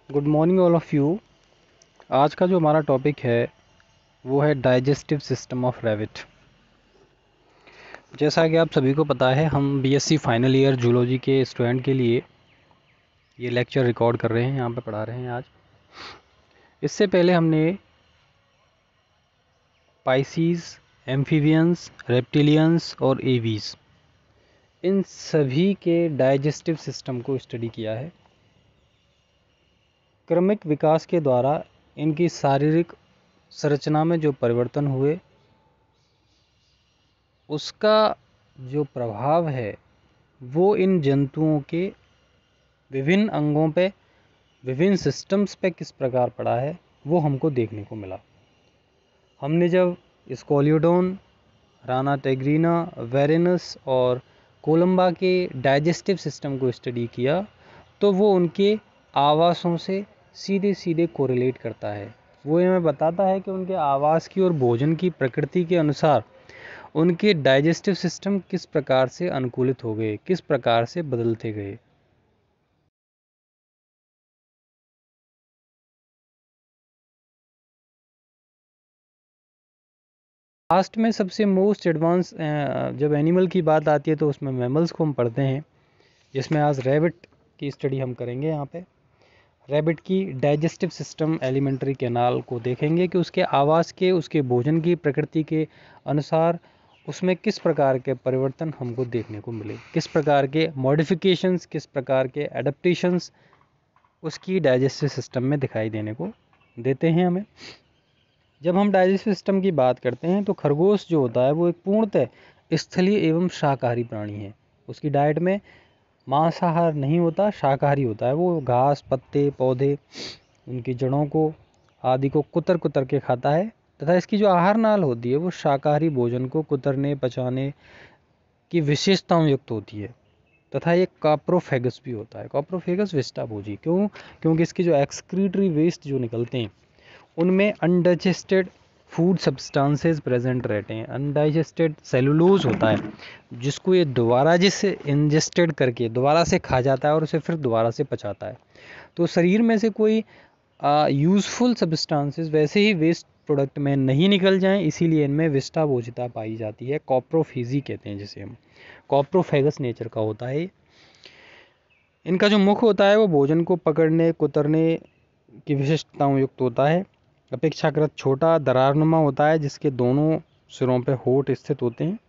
Good morning all of you. आज का जो हमारा टॉपिक है वो है डाइजेस्टिव सिस्टम ऑफ रैबिट। जैसा कि आप सभी को पता है, हम बीएससी फाइनल ईयर जूलॉजी के स्टूडेंट के लिए ये लेक्चर रिकॉर्ड कर रहे हैं, यहाँ पे पढ़ा रहे हैं आज। इससे पहले हमने पाइसीज, एम्फीबियंस, रेप्टिलियंस और एवीज, इन सभी के डाइजेस्टिव सिस्टम को स्टडी किया है। क्रमिक विकास के द्वारा इनकी शारीरिक संरचना में जो परिवर्तन हुए, उसका जो प्रभाव है वो इन जंतुओं के विभिन्न अंगों पे, विभिन्न सिस्टम्स पे किस प्रकार पड़ा है, वो हमको देखने को मिला। हमने जब स्कोलियोडोन, राना टेग्रीना, वेरेनस और कोलंबा के डाइजेस्टिव सिस्टम को स्टडी किया, तो वो उनके आवासों से सीधे सीधे कोरिलेट करता है। वो हमें बताता है कि उनके आवास की और भोजन की प्रकृति के अनुसार उनके डाइजेस्टिव सिस्टम किस प्रकार से अनुकूलित हो गए, किस प्रकार से बदलते गए। लास्ट में सबसे मोस्ट एडवांस जब एनिमल की बात आती है तो उसमें मैमल्स को हम पढ़ते हैं, जिसमें आज रैबिट की स्टडी हम करेंगे। यहाँ पे रैबिट की डाइजेस्टिव सिस्टम एलिमेंट्री कैनाल को देखेंगे कि उसके आवास के, उसके भोजन की प्रकृति के अनुसार उसमें किस प्रकार के परिवर्तन हमको देखने को मिले, किस प्रकार के मॉडिफिकेशंस, किस प्रकार के एडप्टेशंस उसकी डाइजेस्टिव सिस्टम में दिखाई देने को देते हैं हमें। जब हम डाइजेस्टिव सिस्टम की बात करते हैं तो खरगोश जो होता है वो एक पूर्णतः स्थलीय एवं शाकाहारी प्राणी है। उसकी डाइट में मांसाहार नहीं होता, शाकाहारी होता है। वो घास, पत्ते, पौधे, उनकी जड़ों को आदि को कुतर कुतर के खाता है, तथा इसकी जो आहार नाल होती है वो शाकाहारी भोजन को कुतरने, पचाने की विशेषताओं युक्त होती है। तथा ये कॉप्रोफेगस भी होता है। कॉप्रोफेगस विष्टाभोजी क्यों? क्योंकि इसके जो एक्सक्रीटरी वेस्ट जो निकलते हैं उनमें अनडाइजेस्टेड फूड सब्सटेंसेस प्रेजेंट रहते हैं। अनडाइजेस्टेड सेलुलोज होता है, जिसको ये दोबारा जिससे इंजेस्टेड करके दोबारा से खा जाता है और उसे फिर दोबारा से पचाता है। तो शरीर में से कोई यूज़फुल सब्सटेंसेस वैसे ही वेस्ट प्रोडक्ट में नहीं निकल जाएं, इसीलिए इनमें विष्टाभोजिता पाई जाती है। कॉप्रोफीजी कहते हैं जिसे हम। कॉप्रोफेगस नेचर का होता है। इनका जो मुख होता है वो भोजन को पकड़ने, कुतरने की विशिष्टताओं युक्त होता है। अपेक्षाकृत छोटा, दरारनुमा होता है, जिसके दोनों सिरों पे होंठ स्थित होते हैं।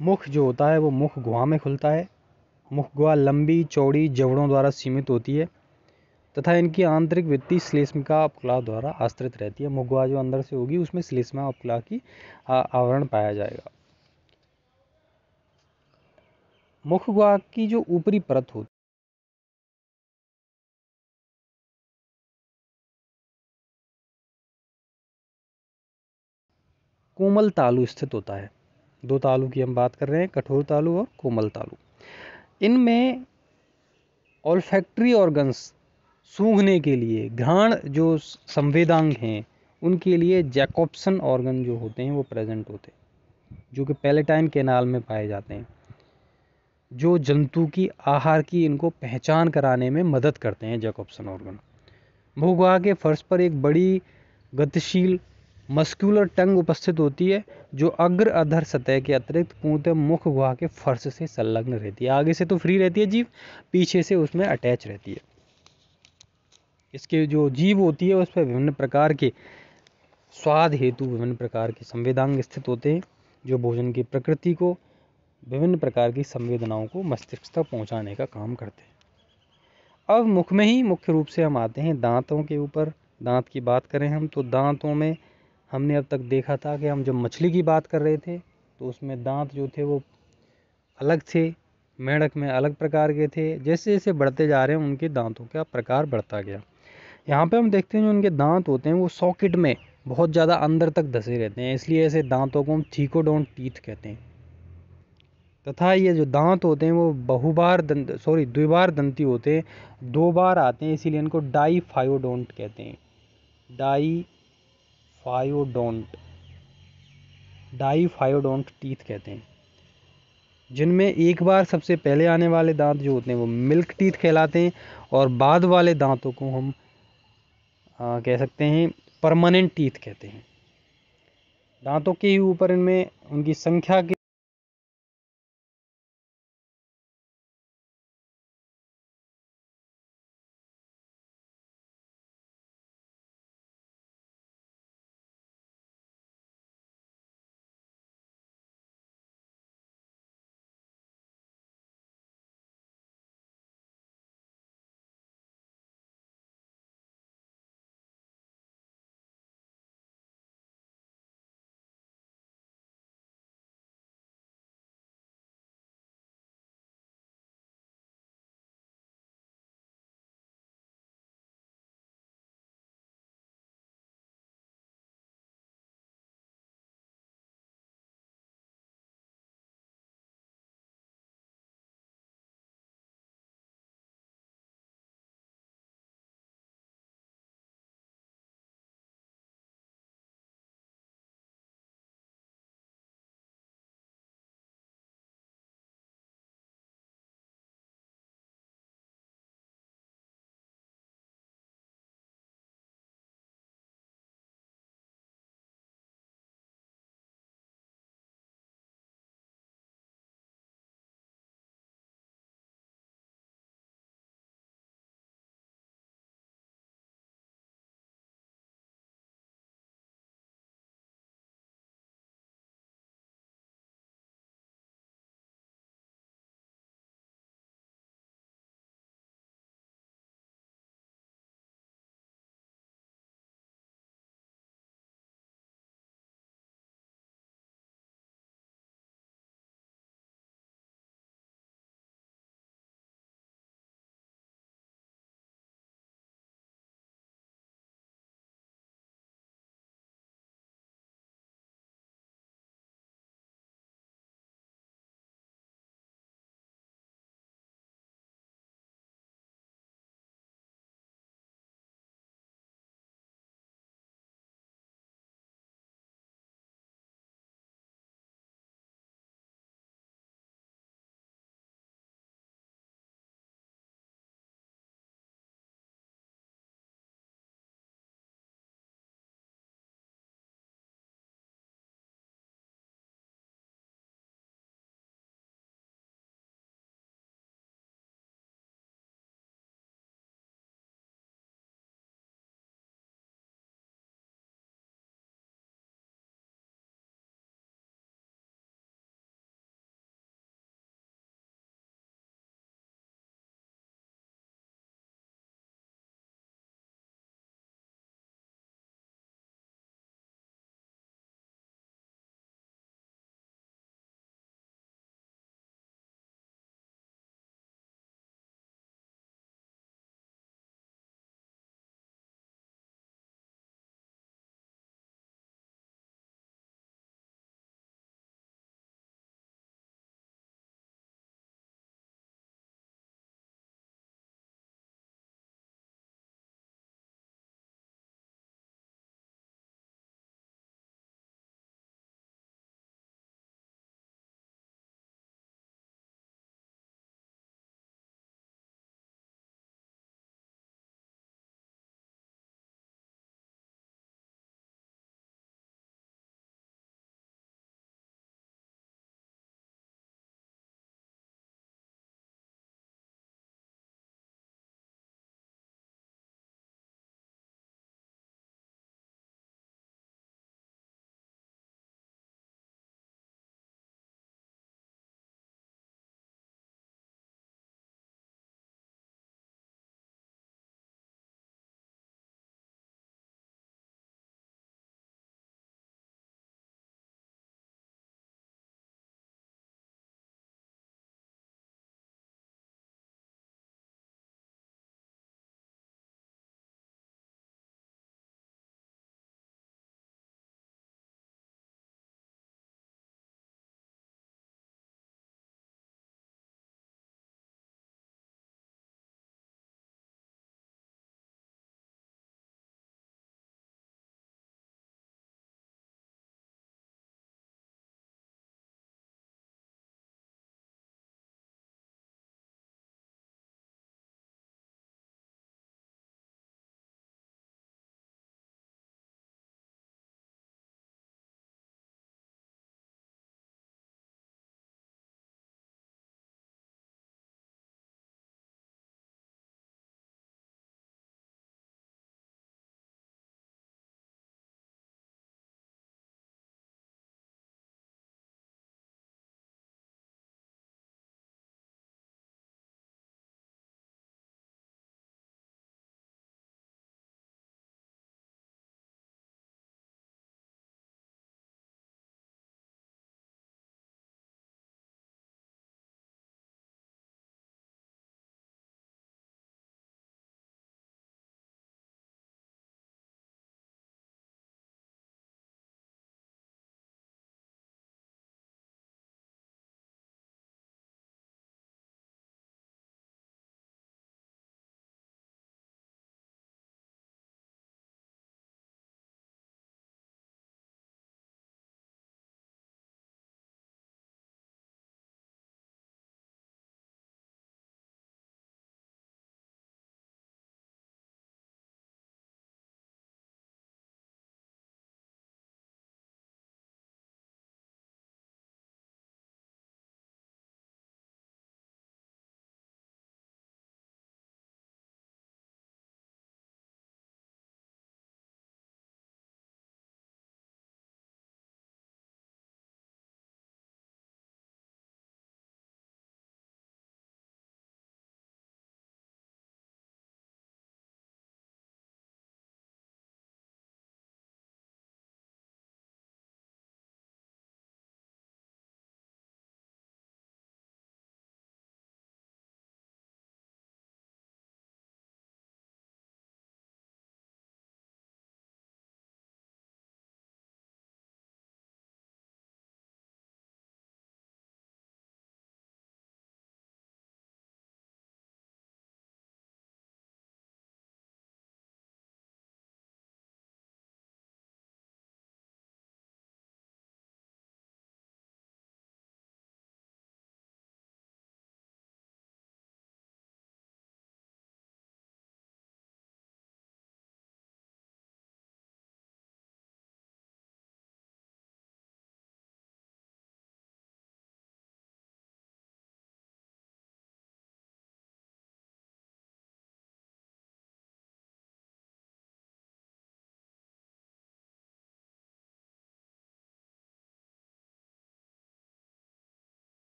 मुख जो होता है वो मुख गुहा में खुलता है। मुख गुहा लंबी चौड़ी जबड़ों द्वारा सीमित होती है तथा इनकी आंतरिक भित्ति श्लेष्मिका उपकला द्वारा आश्रित रहती है। मुख गुहा जो अंदर से होगी उसमें श्लेष्मा उपकला की आवरण पाया जाएगा। मुख गुहा की जो ऊपरी परत होती कोमल तालु स्थित होता है। दो तालु की हम बात कर रहे हैं, कठोर तालु और कोमल तालु। इनमें ऑल्फैक्टरी ऑर्गन्स, सूंघने के लिए, घ्राण जो संवेदांग हैं, उनके लिए जैकोब्सन ऑर्गन जो होते हैं वो प्रेजेंट होते हैं, जो कि पैलेटाइन कैनाल में पाए जाते हैं, जो जंतु की आहार की इनको पहचान कराने में मदद करते हैं। जैकोब्सन ऑर्गन मुख गुहा के फर्श पर एक बड़ी गतिशील मस्कुलर टंग उपस्थित होती है, जो अग्र अधर सतह के अतिरिक्त पूर्णतः मुख गुहा के फर्श से संलग्न रहती है। आगे से तो फ्री रहती है जीभ, पीछे से उसमें अटैच रहती है। इसके जो जीभ होती है उस पर विभिन्न प्रकार के स्वाद हेतु विभिन्न प्रकार के संवेदांग स्थित होते हैं, जो भोजन की प्रकृति को, विभिन्न प्रकार की संवेदनाओं को मस्तिष्क तक पहुंचाने का काम करते हैं। अब मुख में ही मुख्य रूप से हम आते हैं दांतों के ऊपर। दांत की बात करें हम तो दांतों में हमने अब तक देखा था कि हम जब मछली की बात कर रहे थे तो उसमें दांत जो थे वो अलग थे, मेंढक में अलग प्रकार के थे। जैसे जैसे बढ़ते जा रहे हैं उनके दांतों का प्रकार बढ़ता गया। यहाँ पे हम देखते हैं जो उनके दांत होते हैं वो सॉकेट में बहुत ज़्यादा अंदर तक धसे रहते हैं, इसलिए ऐसे दांतों को हम थीकोडोंट टीथ कहते हैं। तथा ये जो दांत होते हैं वो द्विबार दंती होते हैं, दो बार आते हैं, इसीलिए इनको डाईफायोडोंट कहते हैं। डाईफायोडोंट टीथ कहते हैं। जिनमें एक बार सबसे पहले आने वाले दांत जो होते हैं वो मिल्क टीथ कहलाते हैं, और बाद वाले दांतों को हम कह सकते हैं परमानेंट टीथ कहते हैं। दांतों के ही ऊपर इनमें उनकी संख्या के